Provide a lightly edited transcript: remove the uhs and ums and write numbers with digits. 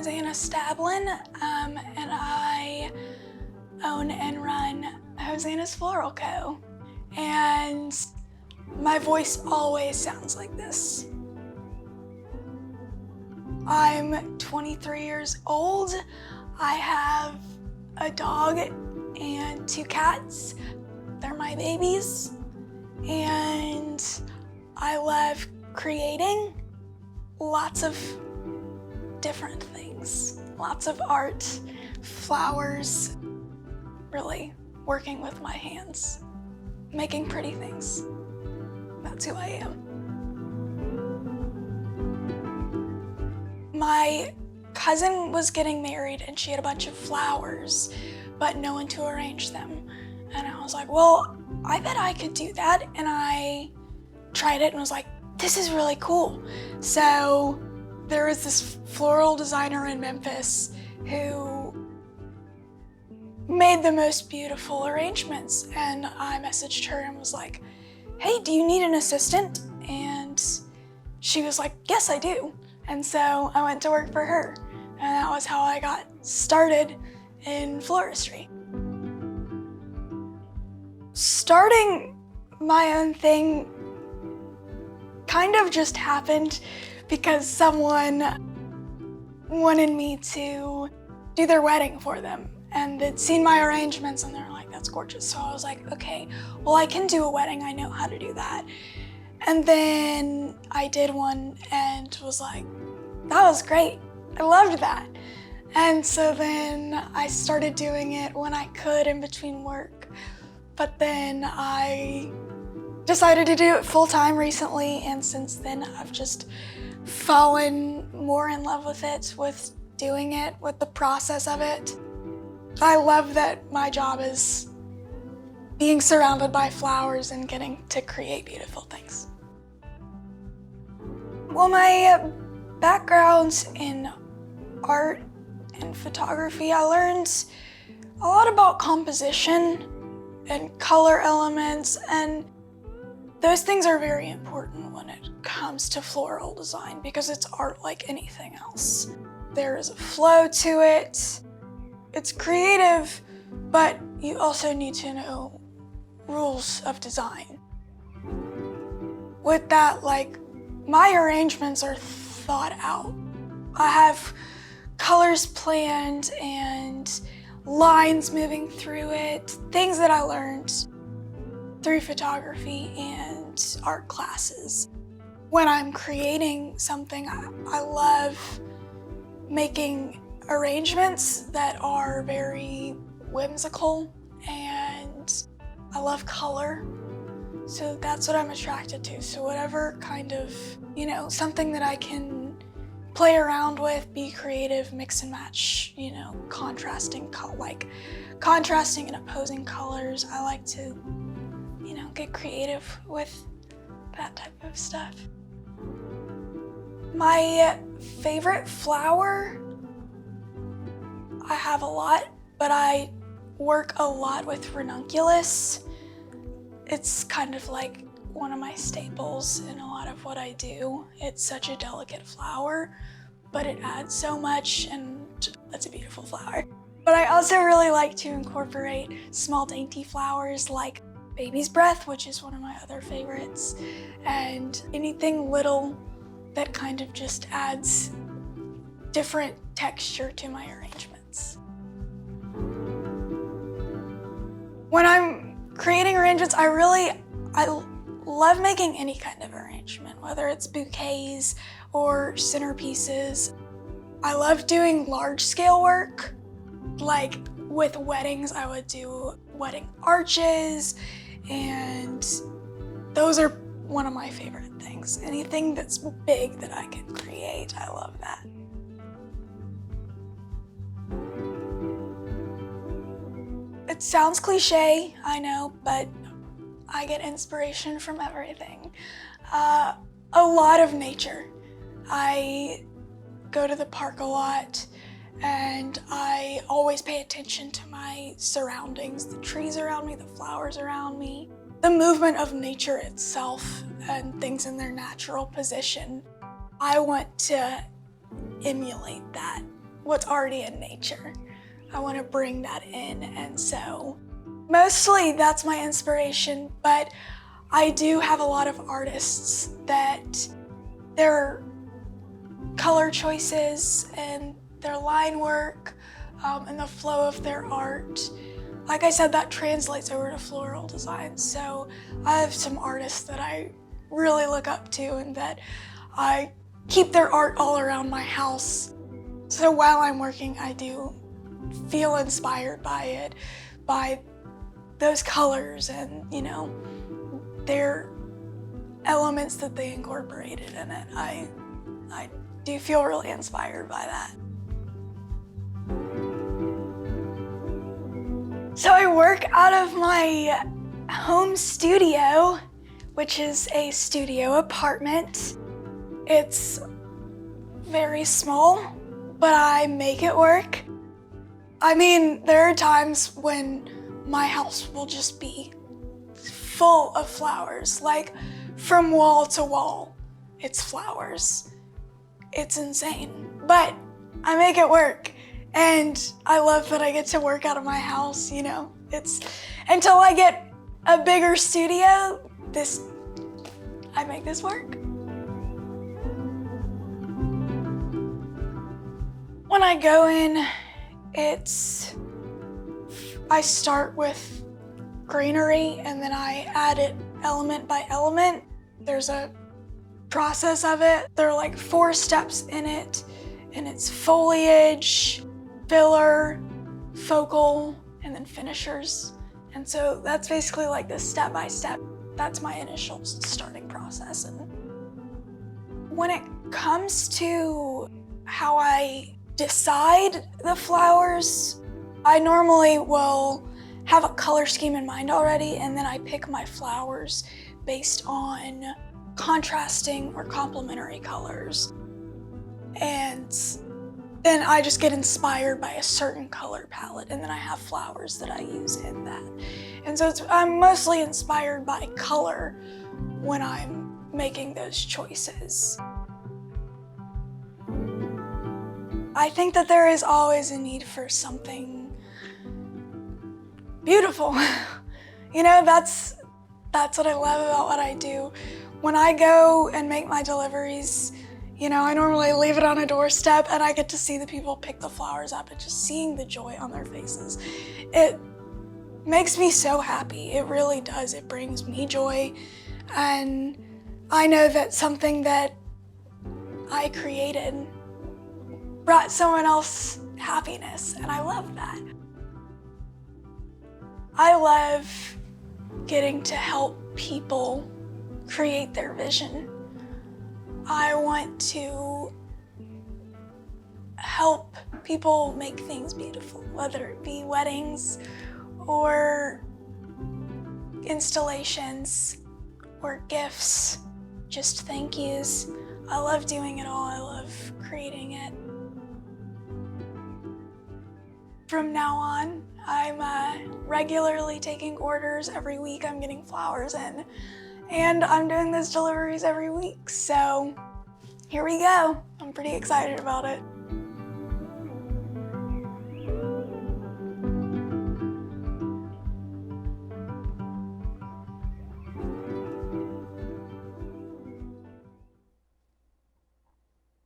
Hosanna Stablin, and I own and run Hosanna's Floral Co. And my voice always sounds like this. I'm 23 years old. I have a dog and 2 cats. They're my babies. And I love creating lots of different things. Lots of art, flowers, really working with my hands, making pretty things. That's who I am. My cousin was getting married and she had a bunch of flowers, but no one to arrange them. And I was like, well, I bet I could do that. And I tried it and was like, this is really cool. So there was this floral designer in Memphis who made the most beautiful arrangements. And I messaged her and was like, hey, do you need an assistant? And she was like, yes, I do. And so I went to work for her. And that was how I got started in floristry. Starting my own thing kind of just happened because someone wanted me to do their wedding for them. And they'd seen my arrangements and they're like, that's gorgeous. So I was like, okay, well, I can do a wedding. I know how to do that. And then I did one and was like, that was great. I loved that. And so then I started doing it when I could in between work. But then I decided to do it full-time recently, and since then I've just fallen more in love with it, with doing it, with the process of it. I love that my job is being surrounded by flowers and getting to create beautiful things. Well, my background's in art and photography. I learned a lot about composition and color elements, and those things are very important when it comes to floral design because it's art like anything else. There is a flow to it. It's creative, but you also need to know rules of design. With that, like, my arrangements are thought out. I have colors planned and lines moving through it, things that I learned through photography and art classes. When I'm creating something, I love making arrangements that are very whimsical, and I love color. So that's what I'm attracted to. So whatever kind of, something that I can play around with, be creative, mix and match, contrasting and opposing colors. I like to, get creative with that type of stuff. My favorite flower, I have a lot, but I work a lot with ranunculus. It's kind of like one of my staples in a lot of what I do. It's such a delicate flower, but it adds so much, and it's a beautiful flower. But I also really like to incorporate small dainty flowers like baby's breath, which is one of my other favorites, and anything little that kind of just adds different texture to my arrangements. When I'm creating arrangements, I love making any kind of arrangement, whether it's bouquets or centerpieces. I love doing large-scale work. Like with weddings, I would do wedding arches, and those are one of my favorite things. Anything that's big that I can create, I love that. It sounds cliche, I know, but I get inspiration from everything. A lot of nature. I go to the park a lot, and I always pay attention to my surroundings, the trees around me, the flowers around me, the movement of nature itself and things in their natural position. I want to emulate that what's already in nature. I want to bring that in, and so mostly that's my inspiration, but I do have a lot of artists that their color choices and their line work and the flow of their art, like I said, that translates over to floral design. So I have some artists that I really look up to and that I keep their art all around my house. So while I'm working, I do feel inspired by it, by those colors and, their elements that they incorporated in it. I do feel really inspired by that. So I work out of my home studio, which is a studio apartment. It's very small, but I make it work. I mean, there are times when my house will just be full of flowers, like from wall to wall, it's flowers. It's insane, but I make it work. And I love that I get to work out of my house, It's until I get a bigger studio, I make this work. When I go in, I start with greenery and then I add it element by element. There's a process of it. There are like 4 steps in it, and it's foliage, filler, focal, and then finishers. And so that's basically like the step-by-step. That's my initial starting process. And when it comes to how I decide the flowers, I normally will have a color scheme in mind already, and then I pick my flowers based on contrasting or complementary colors. And then I just get inspired by a certain color palette, and then I have flowers that I use in that. And so I'm mostly inspired by color when I'm making those choices. I think that there is always a need for something beautiful. That's what I love about what I do. When I go and make my deliveries, I normally leave it on a doorstep and I get to see the people pick the flowers up, and just seeing the joy on their faces. It makes me so happy. It really does. It brings me joy. And I know that something that I created brought someone else happiness, and I love that. I love getting to help people create their vision. I want to help people make things beautiful, whether it be weddings or installations or gifts, just thank yous. I love doing it all. I love creating it. From now on, I'm regularly taking orders. Every week I'm getting flowers in. And I'm doing those deliveries every week, so here we go. I'm pretty excited about it.